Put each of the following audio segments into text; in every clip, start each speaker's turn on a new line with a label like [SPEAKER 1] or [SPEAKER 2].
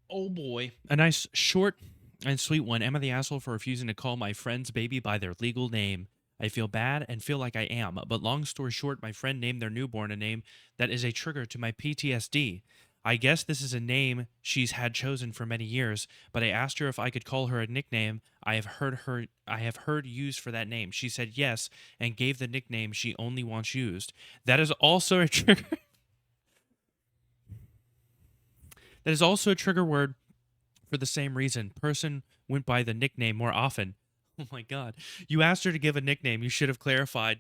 [SPEAKER 1] Oh boy. A nice short and sweet one. Am I the asshole for refusing to call my friend's baby by their legal name? I feel bad and feel like I am. But long story short, my friend named their newborn a name that is a trigger to my PTSD. I guess this is a name she's had chosen for many years, but I asked her if I could call her a nickname I have heard used for that name. She said yes and gave the nickname she only wants used. That is also a trigger. That is also a trigger word for the same reason. Person went by the nickname more often. Oh my god. You asked her to give a nickname. You should have clarified.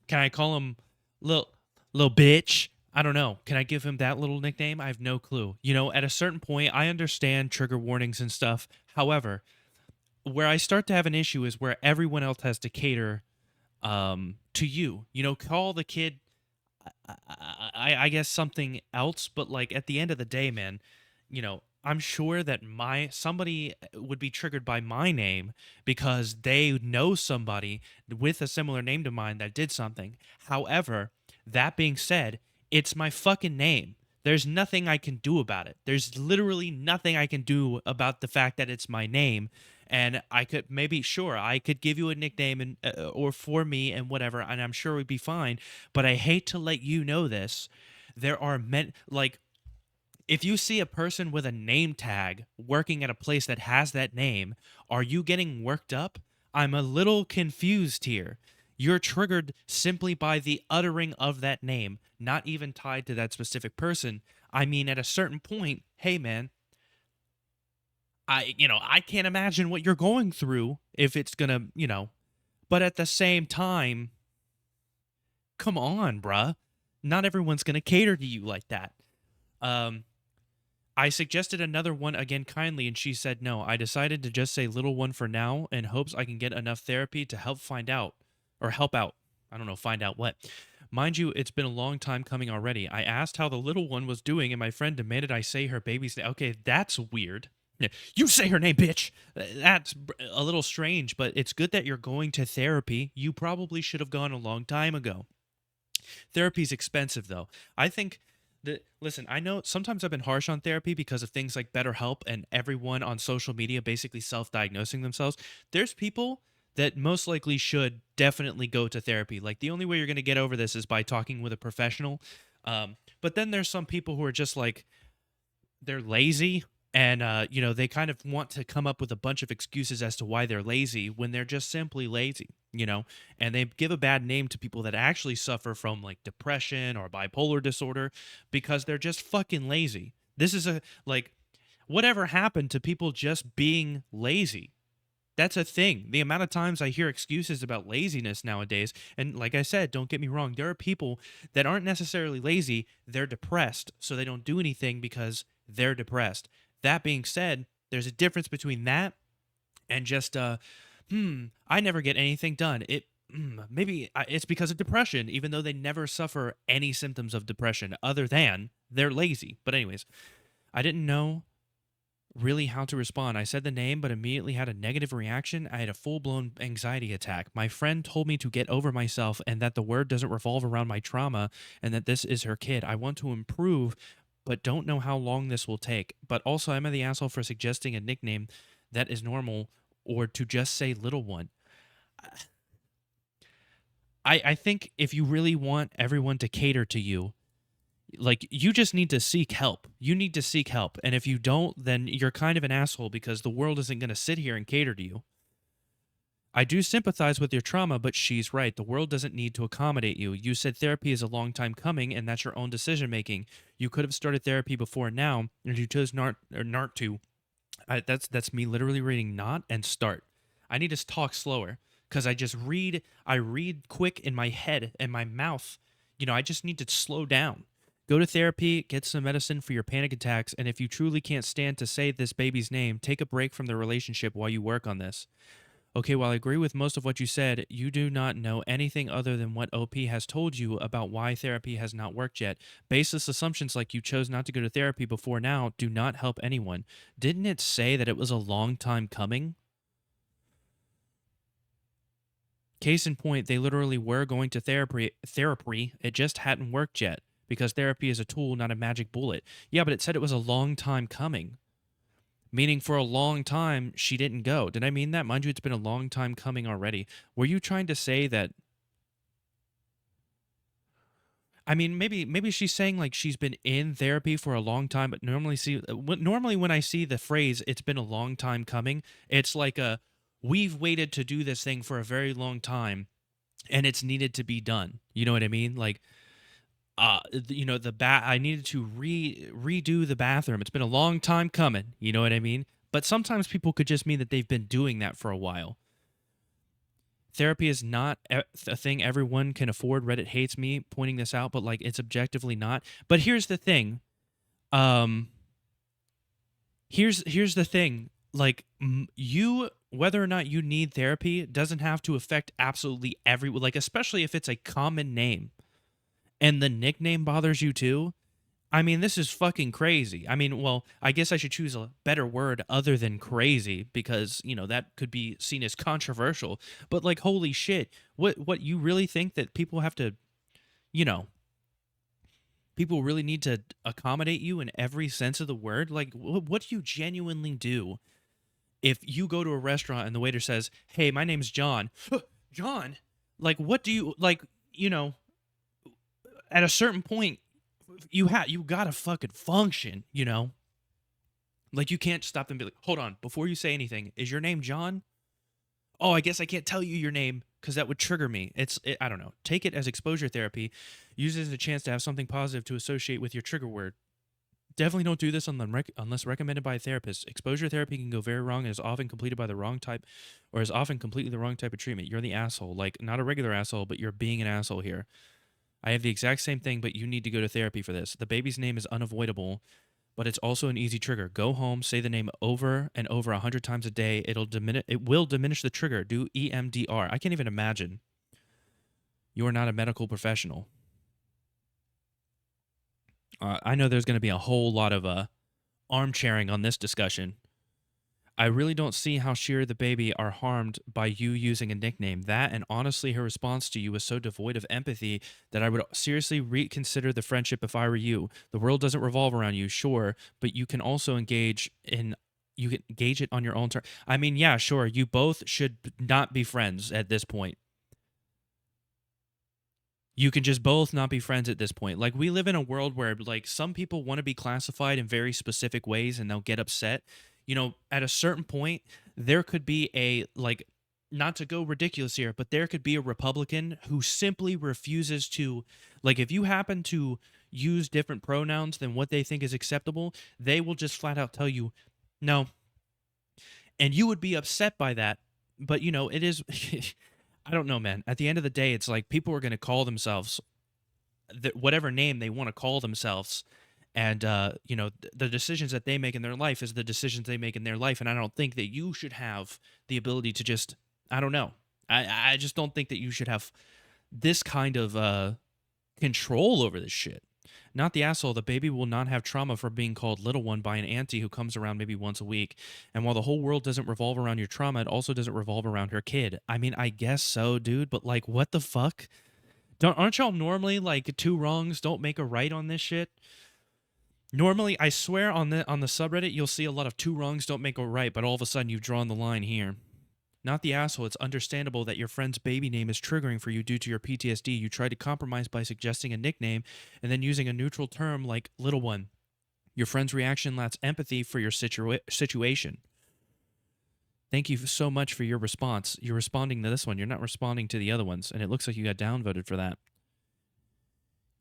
[SPEAKER 1] Can I call him little bitch? I don't know. Can I give him that little nickname? I have no clue. You know, at a certain point, I understand trigger warnings and stuff. However, where I start to have an issue is where everyone else has to cater to you. You know, call the kid I guess something else, but like at the end of the day, man, you know, I'm sure that my somebody would be triggered by my name because they know somebody with a similar name to mine that did something. However, that being said, it's my fucking name. There's nothing I can do about it. There's literally nothing I can do about the fact that it's my name. And I could maybe, sure, I could give you a nickname and or for me and whatever, and I'm sure we'd be fine. But I hate to let you know this. There are men like if you see a person with a name tag working at a place that has that name, are you getting worked up? I'm a little confused here. You're triggered simply by the uttering of that name, not even tied to that specific person. I mean, at a certain point, hey man, I can't imagine what you're going through if it's gonna, but at the same time, come on, bruh. Not everyone's gonna cater to you like that. Um, I suggested another one again kindly, and she said no. I decided to just say little one for now in hopes I can get enough therapy to help find out or help out. I don't know, find out what. Mind you, it's been a long time coming already. I asked how the little one was doing, and my friend demanded I say her baby's name. Okay, that's weird. Yeah, you say her name, bitch. That's a little strange, but it's good that you're going to therapy. You probably should have gone a long time ago. Therapy's expensive though. I think that listen, I know sometimes I've been harsh on therapy because of things like BetterHelp and everyone on social media basically self-diagnosing themselves. There's people that most likely should definitely go to therapy. Like the only way you're going to get over this is by talking with a professional. But then there's some people who are just like they're lazy and they kind of want to come up with a bunch of excuses as to why they're lazy when they're just simply lazy, and they give a bad name to people that actually suffer from like depression or bipolar disorder because they're just fucking lazy. This is a like whatever happened to people just being lazy? That's a thing. The amount of times I hear excuses about laziness nowadays, and like I said, don't get me wrong, there are people that aren't necessarily lazy, they're depressed, so they don't do anything because they're depressed. That being said, there's a difference between that and just I never get anything done. Maybe it's because of depression, even though they never suffer any symptoms of depression other than they're lazy. But anyways, I didn't know really how to respond. I said the name, but immediately had a negative reaction. I had a full blown anxiety attack. My friend told me to get over myself and that the word doesn't revolve around my trauma and that this is her kid. I want to improve, but don't know how long this will take. But also, am I the asshole for suggesting a nickname that is normal or to just say little one? I think if you really want everyone to cater to you, like you just need to seek help. You need to seek help. And if you don't, then you're kind of an asshole because the world isn't going to sit here and cater to you. I do sympathize with your trauma, but she's right. The world doesn't need to accommodate you. You said therapy is a long time coming, and that's your own decision making. You could have started therapy before now, and you chose not to. That's me literally reading not and start. I need to talk slower because I read quick in my head and my mouth. I just need to slow down. Go to therapy, get some medicine for your panic attacks, and if you truly can't stand to say this baby's name, take a break from the relationship while you work on this. Okay, while I agree with most of what you said, you do not know anything other than what OP has told you about why therapy has not worked yet. Baseless assumptions like you chose not to go to therapy before now do not help anyone. Didn't it say that it was a long time coming? Case in point, they literally were going to therapy, it just hadn't worked yet because therapy is a tool, not a magic bullet. Yeah, but it said it was a long time coming. Meaning for a long time she didn't go. Did I mean that? Mind you, it's been a long time coming already. Were you trying to say that? I mean, maybe she's saying like she's been in therapy for a long time, but normally when I see the phrase "it's been a long time coming," it's like a we've waited to do this thing for a very long time, and it's needed to be done. You know what I mean? Like, I needed to redo the bathroom. It's been a long time coming. You know what I mean? But sometimes people could just mean that they've been doing that for a while. Therapy is not a thing everyone can afford. Reddit hates me pointing this out, but like it's objectively not. But here's the thing. Um here's the thing. Like you whether or not you need therapy doesn't have to affect absolutely everyone, like especially if it's a common name and the nickname bothers you too. I mean, this is fucking crazy. I mean, well, I guess I should choose a better word other than crazy because, that could be seen as controversial. But like holy shit, what you really think that people have to, you know, people really need to accommodate you in every sense of the word? Like what do you genuinely do if you go to a restaurant and the waiter says, "Hey, my name's John." John? Like what do you like, at a certain point you gotta fucking function. Like you can't stop them and be like, hold on, before you say anything, is your name John? Oh, I guess I can't tell you your name because that would trigger me. I don't know. Take it as exposure therapy. Use it as a chance to have something positive to associate with your trigger word. Definitely don't do this unless recommended by a therapist. Exposure therapy can go very wrong and is often completed by the wrong type, or is often completely the wrong type of treatment. You're the asshole. Like, not a regular asshole, but you're being an asshole here. I have the exact same thing, but you need to go to therapy for this. The baby's name is unavoidable, but it's also an easy trigger. Go home, say the name over and over 100 times a day. It will diminish the trigger. Do EMDR. I can't even imagine. You are not a medical professional. I know there's going to be a whole lot of armchairing on this discussion. I really don't see how she or the baby are harmed by you using a nickname. That, and honestly, her response to you was so devoid of empathy that I would seriously reconsider the friendship if I were you. The world doesn't revolve around you, sure, but you can also you can gauge it on your own terms. I mean, yeah, sure, you both should not be friends at this point. You can just both not be friends at this point. Like, we live in a world where like some people want to be classified in very specific ways and they'll get upset. At a certain point there could be a, like, not to go ridiculous here, but there could be a Republican who simply refuses to, like, if you happen to use different pronouns than what they think is acceptable, they will just flat out tell you no. And you would be upset by that, but it is I don't know, man. At the end of the day, it's like people are going to call themselves whatever name they want to call themselves, and the decisions that they make in their life is the decisions they make in their life, and I don't think that you should have the ability to just, I don't know, I just don't think that you should have this kind of control over this shit. Not the asshole. The baby will not have trauma for being called little one by an auntie who comes around maybe once a week. And while the whole world doesn't revolve around your trauma, it also doesn't revolve around her kid. I mean, I guess so, dude, but like, what the fuck? Aren't y'all normally like two wrongs don't make a right on this shit? Normally, I swear on the subreddit, you'll see a lot of two wrongs don't make a right, but all of a sudden you've drawn the line here. Not the asshole. It's understandable that your friend's baby name is triggering for you due to your PTSD. You tried to compromise by suggesting a nickname and then using a neutral term like little one. Your friend's reaction lacks empathy for your situation. Thank you so much for your response. You're responding to this one. You're not responding to the other ones, and it looks like you got downvoted for that.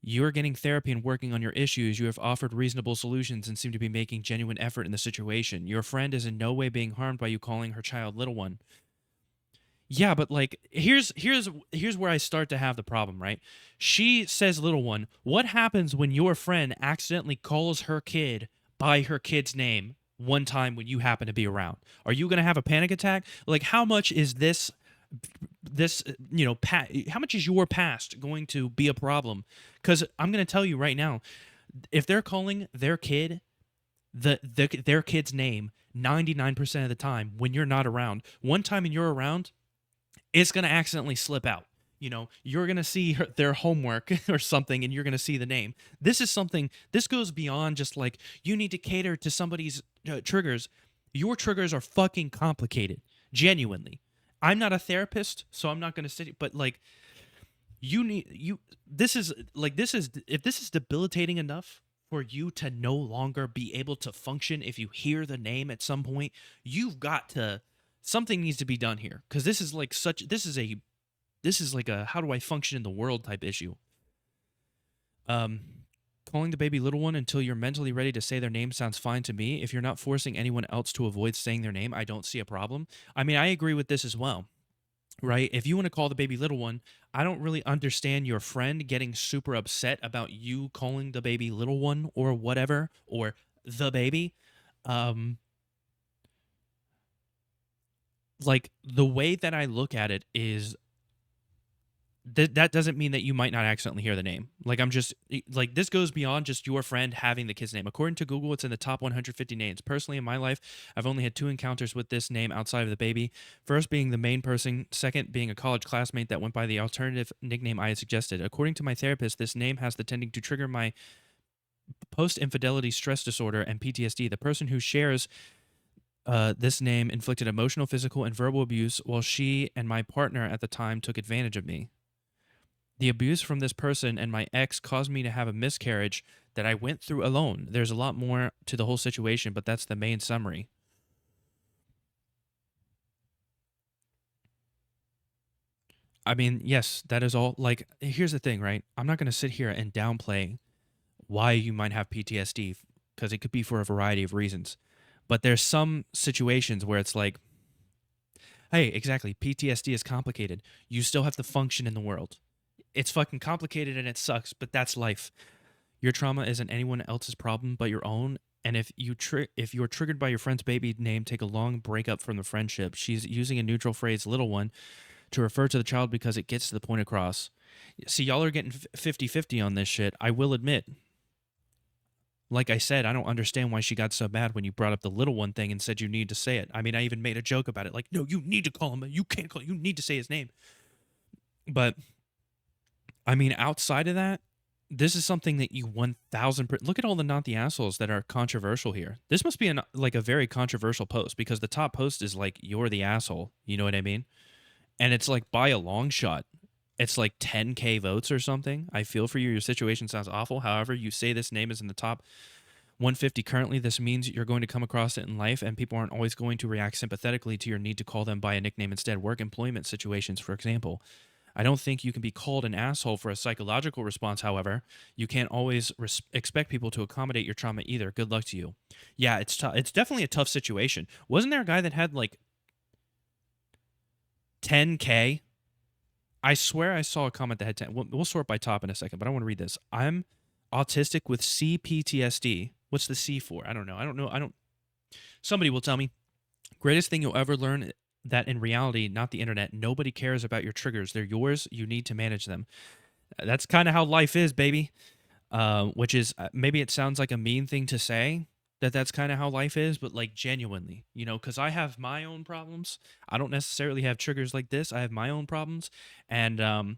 [SPEAKER 1] You are getting therapy and working on your issues. You have offered reasonable solutions and seem to be making genuine effort in the situation. Your friend is in no way being harmed by you calling her child little one. Yeah, but like here's where I start to have the problem, right? She says little one. What happens when your friend accidentally calls her kid by her kid's name one time when you happen to be around? Are you going to have a panic attack? Like, how much is how much is your past going to be a problem? Cuz I'm going to tell you right now, if they're calling their kid their kid's name 99% of the time when you're not around, one time when you're around, it's going to accidentally slip out. You're going to see their homework or something and you're going to see the name. This goes beyond just like you need to cater to somebody's triggers. Your triggers are fucking complicated. Genuinely. I'm not a therapist, so I'm not going to sit, but like, this is if this is debilitating enough for you to no longer be able to function if you hear the name at some point, you've got to, something needs to be done here, because this is like a how do I function in the world type issue. um Calling the baby little one until you're mentally ready to say their name sounds fine to me. If you're not forcing anyone else to avoid saying their name, I don't see a problem. I mean, I agree with this as well, right? If you want to call the baby little one, I don't really understand your friend getting super upset about you calling the baby little one or whatever, or the baby. Um, like, the way that I look at it is that doesn't mean that you might not accidentally hear the name. Like, I'm just like, this goes beyond just your friend having the kid's name. According to Google, it's in the top 150 names. Personally, in my life, I've only had 2 encounters with this name outside of the baby. First being the main person, second being a college classmate that went by the alternative nickname I had suggested. According to my therapist, this name has the tending to trigger my post-infidelity stress disorder and PTSD. The person who shares this name inflicted emotional, physical, and verbal abuse while she and my partner at the time took advantage of me. The abuse from this person and my ex caused me to have a miscarriage that I went through alone. There's a lot more to the whole situation, but that's the main summary. I mean, yes, that is all. Like, here's the thing, right? I'm not going to sit here and downplay why you might have PTSD, because it could be for a variety of reasons. But there's some situations where it's like, hey, exactly, PTSD is complicated. You still have to function in the world. It's fucking complicated and it sucks, but that's life. Your trauma isn't anyone else's problem but your own. And if you're triggered by your friend's baby name, take a long break up from the friendship. She's using a neutral phrase, little one, to refer to the child because it gets to the point across. See, y'all are getting 50-50 on this shit. I will admit. Like I said, I don't understand why she got so mad when you brought up the little one thing and said you need to say it. I mean, I even made a joke about it. Like, no, you need to call him. You can't call. You need to say his name. But I mean, outside of that, this is something that you 1000 look at all the not the assholes that are controversial here. This must be like a very controversial post, because the top post is like, you're the asshole. You know what I mean? And it's like, by a long shot, it's like 10K votes or something. I feel for you. Your situation sounds awful. However, you say this name is in the top 150 currently. This means you're going to come across it in life, and people aren't always going to react sympathetically to your need to call them by a nickname instead. Work employment situations, for example. I don't think you can be called an asshole for a psychological response, however. You can't always expect people to accommodate your trauma either. Good luck to you. Yeah, it's tough. It's definitely a tough situation. Wasn't there a guy that had like 10K? I swear I saw a comment that had 10. We'll sort by top in a second, but I want to read this. I'm autistic with CPTSD. What's the C for? I don't know. Somebody will tell me. Greatest thing you'll ever learn, that in reality, not the internet, nobody cares about your triggers. They're yours. You need to manage them. That's kind of how life is, baby. Which is, maybe it sounds like a mean thing to say, that's kind of how life is, but like, genuinely, because I have my own problems. I don't necessarily have triggers like this. I have my own problems, and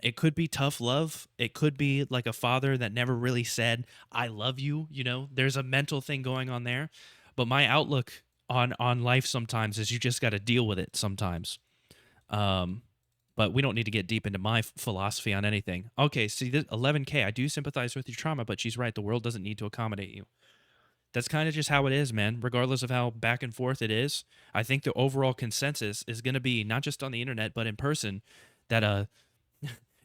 [SPEAKER 1] it could be tough love. It could be like a father that never really said I love you. There's a mental thing going on there, but my outlook on life sometimes is you just got to deal with it sometimes. Um, but we don't need to get deep into my philosophy on anything. Okay, see, this 11K. I do sympathize with your trauma, but she's right. The world doesn't need to accommodate you. That's kind of just how it is, man. Regardless of how back and forth it is, I think the overall consensus is going to be, not just on the internet but in person, that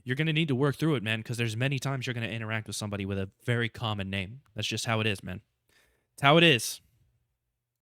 [SPEAKER 1] you're going to need to work through it, man, because there's many times you're going to interact with somebody with a very common name. That's just how it is, man. It's how it is.